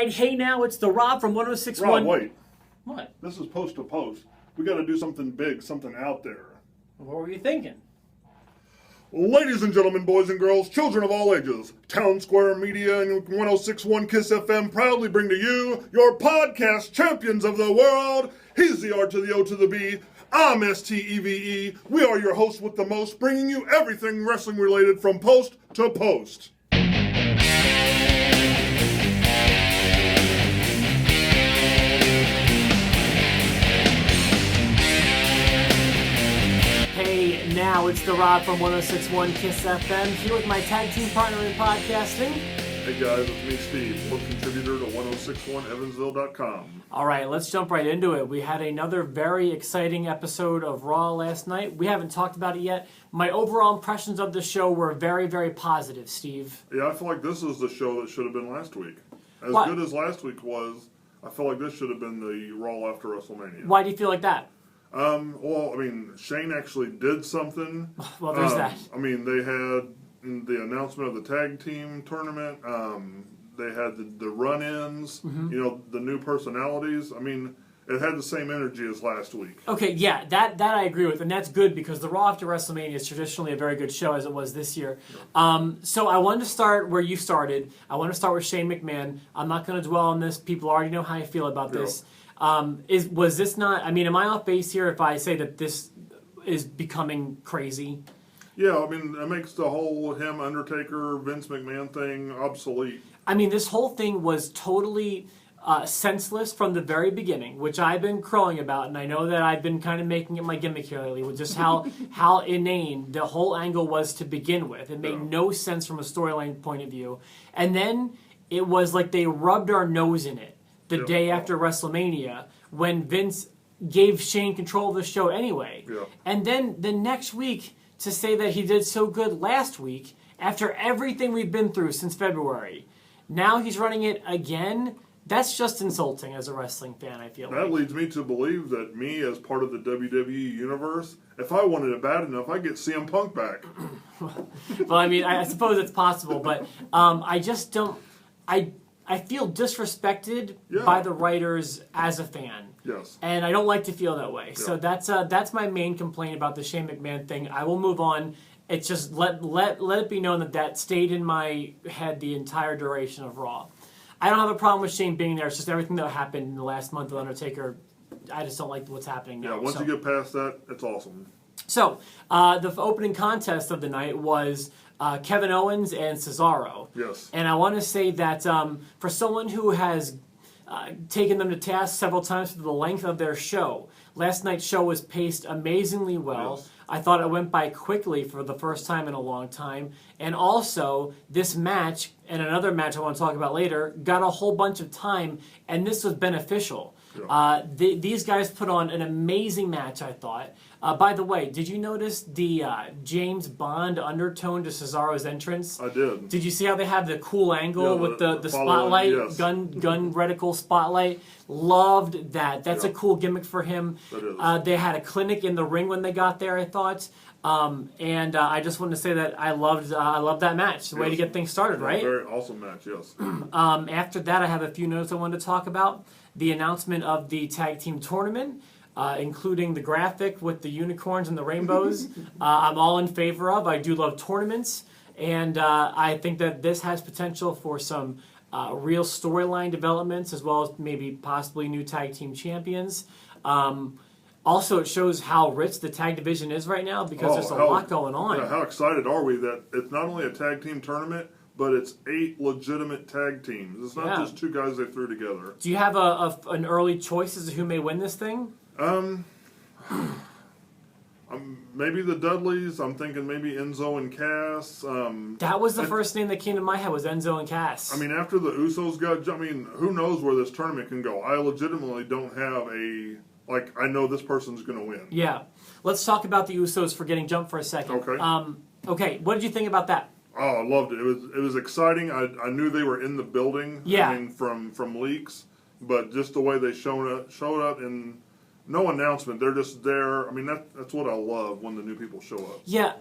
right, hey now, it's the Rob from 1061. Rob, wait. What? This is post to post. We got to do something big, something out there. What were you thinking? Ladies and gentlemen, boys and girls, children of all ages, Town Square Media and 1061 KISS FM proudly bring to you your podcast champions of the world. He's the R to the O to the B. I'm STEVE. We are your hosts with the most, bringing you everything wrestling related from post to post. Hey now, it's the Rob from 1061 KISS FM here with my tag team partner in podcasting. Hey guys, it's me, Steve, book contributor to 1061 evansville.com. All right, let's jump right into it. We had another very exciting episode of Raw last night. We haven't talked about it yet. My overall impressions of the show were very, very positive, Steve. Yeah, I feel like this is the show that should have been last week. As What? good as last week was, I feel like this should have been the Raw after WrestleMania. Why do you feel like that? Well, I mean, Shane actually did something. Well, there's that. I mean, they had the announcement of the tag team tournament. They had the run-ins, the new personalities. I mean, it had the same energy as last week. Okay, yeah, that I agree with, and that's good because the Raw after WrestleMania is traditionally a very good show as it was this year. Yeah. So I wanted to start where you started. I want to start with Shane McMahon. I'm not going to dwell on this. People already know how I feel about this. Was this not? I mean, am I off base here if I say that this is becoming crazy? Yeah, I mean, it makes the whole him, Undertaker, Vince McMahon thing obsolete. I mean, this whole thing was totally senseless from the very beginning, which I've been crowing about, and I know that I've been kind of making it my gimmick here lately, with just how inane the whole angle was to begin with. It made no sense from a storyline point of view. And then it was like they rubbed our nose in it the day after WrestleMania when Vince gave Shane control of the show anyway. Yeah. And then the next week to say that he did so good last week after everything we've been through since February. Now he's running it again. That's just insulting as a wrestling fan, I feel like. That leads me to believe that me, as part of the WWE universe, if I wanted it bad enough, I'd get CM Punk back. Well, I mean, I suppose it's possible, but I just don't... I feel disrespected by the writers as a fan. Yes. And I don't like to feel that way. Yeah. So that's my main complaint about the Shane McMahon thing. I will move on. It's just let it be known that stayed in my head the entire duration of Raw. I don't have a problem with Shane being there. It's just everything that happened in the last month with Undertaker. I just don't like what's happening now. Yeah, once you get past that, it's awesome. So, the opening contest of the night was Kevin Owens and Cesaro. Yes. And I want to say that for someone who has taken them to task several times for the length of their show, last night's show was paced amazingly well. Yes. I thought it went by quickly for the first time in a long time. And also, this match, and another match I want to talk about later, got a whole bunch of time, and this was beneficial. Yeah. These guys put on an amazing match, I thought. By the way, did you notice the James Bond undertone to Cesaro's entrance? I did. Did you see how they have the cool angle with the spotlight, yes. gun reticle spotlight? Loved that. That's a cool gimmick for him. That is. They had a clinic in the ring when they got there, I thought. And I just wanted to say that I loved that match. The way to get things started, right? Very awesome match, yes. After that, I have a few notes I wanted to talk about. The announcement of the tag team tournament, including the graphic with the unicorns and the rainbows. I'm all in favor of. I do love tournaments, and I think that this has potential for some real storyline developments, as well as maybe possibly new tag team champions. Also, it shows how rich the tag division is right now because there's a lot going on. Yeah, how excited are we that it's not only a tag team tournament, but it's 8 legitimate tag teams. It's not just 2 guys they threw together. Do you have an early choice as to who may win this thing? Maybe the Dudleys. I'm thinking maybe Enzo and Cass. That was the first name that came to my head was Enzo and Cass. I mean, after the Usos who knows where this tournament can go? I legitimately don't have I know this person's going to win. Yeah. Let's talk about the Usos for getting jumped for a second. Okay. Okay, what did you think about that? Oh, I loved it. It was exciting. I knew they were in the building. Yeah. I mean, from leaks, but just the way they showed up in no announcement. They're just there. I mean, that's what I love when the new people show up. Yeah.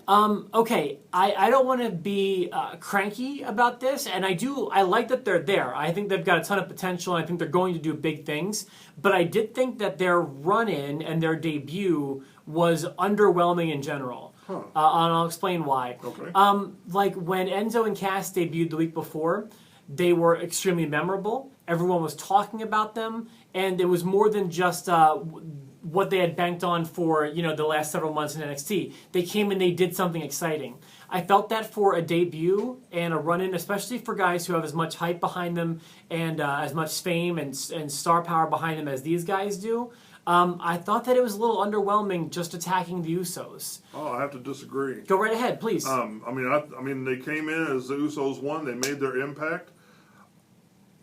Okay. I don't want to be cranky about this, and I like that they're there. I think they've got a ton of potential, and I think they're going to do big things. But I did think that their run-in and their debut was underwhelming in general. Huh. And I'll explain why. Okay. Like when Enzo and Cass debuted the week before, they were extremely memorable. Everyone was talking about them, and it was more than just what they had banked on for the last several months in NXT. They came and they did something exciting. I felt that for a debut and a run-in, especially for guys who have as much hype behind them and as much fame and star power behind them as these guys do. I thought that it was a little underwhelming just attacking the Usos. Oh, I have to disagree. Go right ahead, please. I mean, they came in as the Usos won. They made their impact.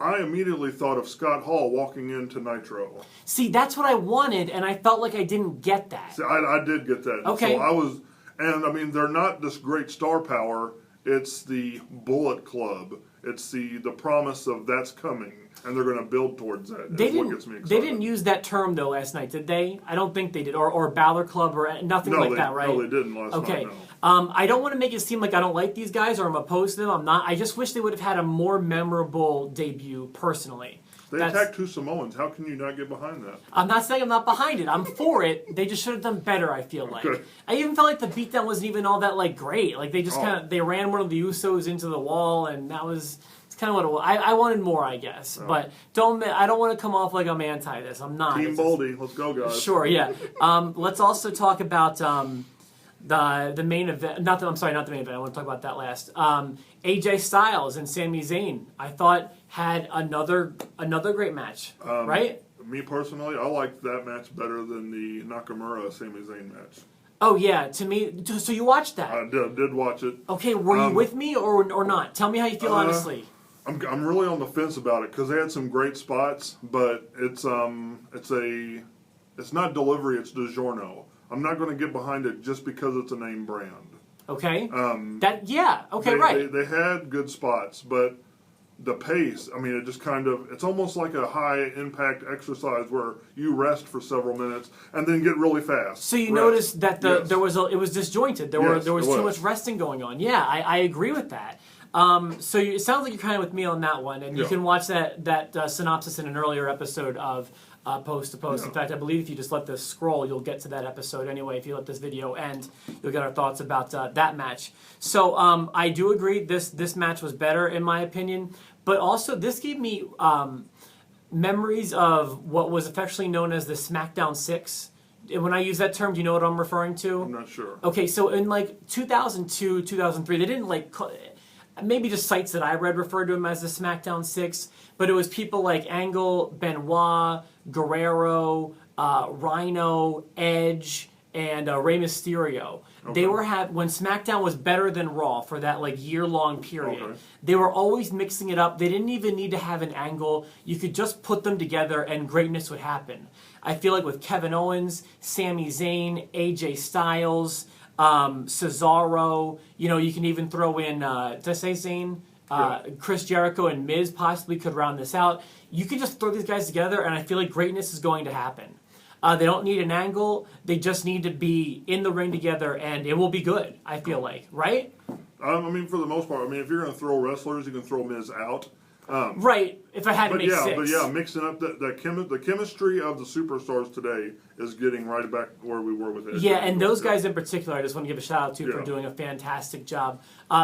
I immediately thought of Scott Hall walking into Nitro. See, that's what I wanted, and I felt like I didn't get that. See, I did get that. Okay. So I mean, they're not this great star power. It's the Bullet Club. It's the promise of that's coming, and they're going to build towards that. That's what gets me excited. They didn't use that term, though, last night, did they? I don't think they did. Or Balor Club or nothing like that, right? No, they didn't last night, Okay. no. I don't want to make it seem like I don't like these guys or I'm opposed to them. I'm not. I just wish they would have had a more memorable debut, personally. They attacked two Samoans. How can you not get behind that? I'm not saying I'm not behind it. I'm for it. They just should have done better, I feel like. Okay. I even felt like the beatdown wasn't even all that great. Like they just they ran one of the Usos into the wall, and that was kind of what it was. I wanted more, I guess. Oh. But I don't want to come off like I'm anti this. I'm not. Team Boldy. Let's go, guys. Sure, yeah. Let's also talk about the main event. Not the main event. I want to talk about that last. AJ Styles and Sami Zayn, I thought had another great match, right? Me personally, I liked that match better than the Nakamura Sami Zayn match. Oh yeah, to me. So you watched that? I did watch it. Okay, were you with me or not? Tell me how you feel honestly. I'm really on the fence about it because they had some great spots, but it's not delivery, it's DiGiorno. I'm not going to get behind it just because it's a name brand. Okay. Right. They had good spots, but the pace, I mean, it just it's almost like a high impact exercise where you rest for several minutes and then get really fast. So you noticed that it was disjointed. There was too much resting going on. Yeah, I agree with that. So it sounds like you're kind of with me on that one, and you can watch that synopsis in an earlier episode of Post to Post. Yeah. In fact, I believe if you just let this scroll, you'll get to that episode anyway. If you let this video end, you'll get our thoughts about that match. So I do agree this match was better in my opinion, but also this gave me memories of what was affectionately known as the SmackDown 6. When I use that term, do you know what I'm referring to? I'm not sure. Okay, so in 2002, 2003, they didn't maybe just sites that I read referred to him as the SmackDown 6, but it was people like Angle, Benoit, Guerrero, Rhino, Edge, and Rey Mysterio. Okay. They were when SmackDown was better than Raw for that year-long period. Okay. They were always mixing it up. They didn't even need to have an angle. You could just put them together and greatness would happen. I feel like with Kevin Owens, Sami Zayn, AJ Styles, Cesaro, you can even throw in, did I say Zayn? Chris Jericho and Miz possibly could round this out. You can just throw these guys together, and I feel like greatness is going to happen. They don't need an angle. They just need to be in the ring together, and it will be good, I feel like. Right? I mean, for the most part, if you're going to throw wrestlers, you can throw Miz out. Right, if I had to make six. But yeah, mixing up the chemistry of the superstars today is getting right back where we were with it. Yeah, and those guys in particular, I just want to give a shout out to for doing a fantastic job.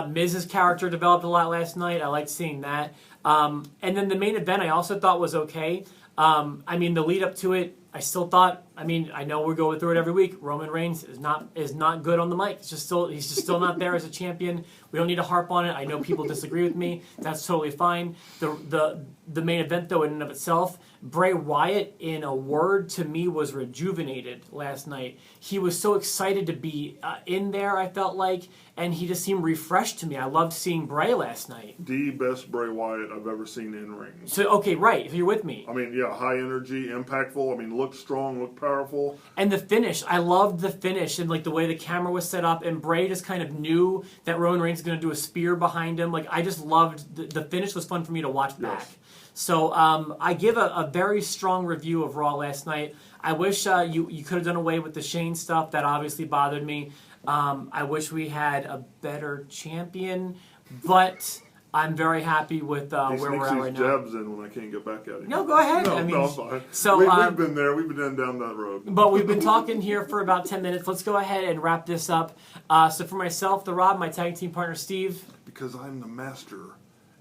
Miz's character developed a lot last night. I liked seeing that. And then the main event I also thought was okay. The lead up to it, I still thought. I know we go through it every week. Roman Reigns is not good on the mic. He's just still not there as a champion. We don't need to harp on it. I know people disagree with me. That's totally fine. The main event though, in and of itself, Bray Wyatt, in a word, to me was rejuvenated last night. He was so excited to be in there. I felt like, and he just seemed refreshed to me. I loved seeing Bray last night. The best Bray Wyatt I've ever seen in ring. So okay, right. So you're with me. High energy, impactful. looked strong, looked powerful. And the finish, I loved the finish and like the way the camera was set up. And Bray just kind of knew that Roman Reigns was going to do a spear behind him. Like I just loved the finish. Was fun for me to watch back. Yes. So I give a very strong review of Raw last night. I wish you could have done away with the Shane stuff. That obviously bothered me. I wish we had a better champion, but I'm very happy with where we're at right now. Jabs in when I can't get back at him. No, go ahead. No, I mean, no, fine. So we've been there. We've been down that road. But we've been talking here for about 10 minutes. Let's go ahead and wrap this up. So for myself, The Rob, my tag team partner, Steve. Because I'm the master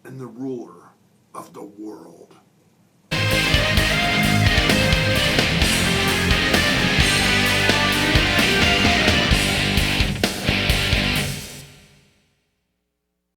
and the ruler of the world.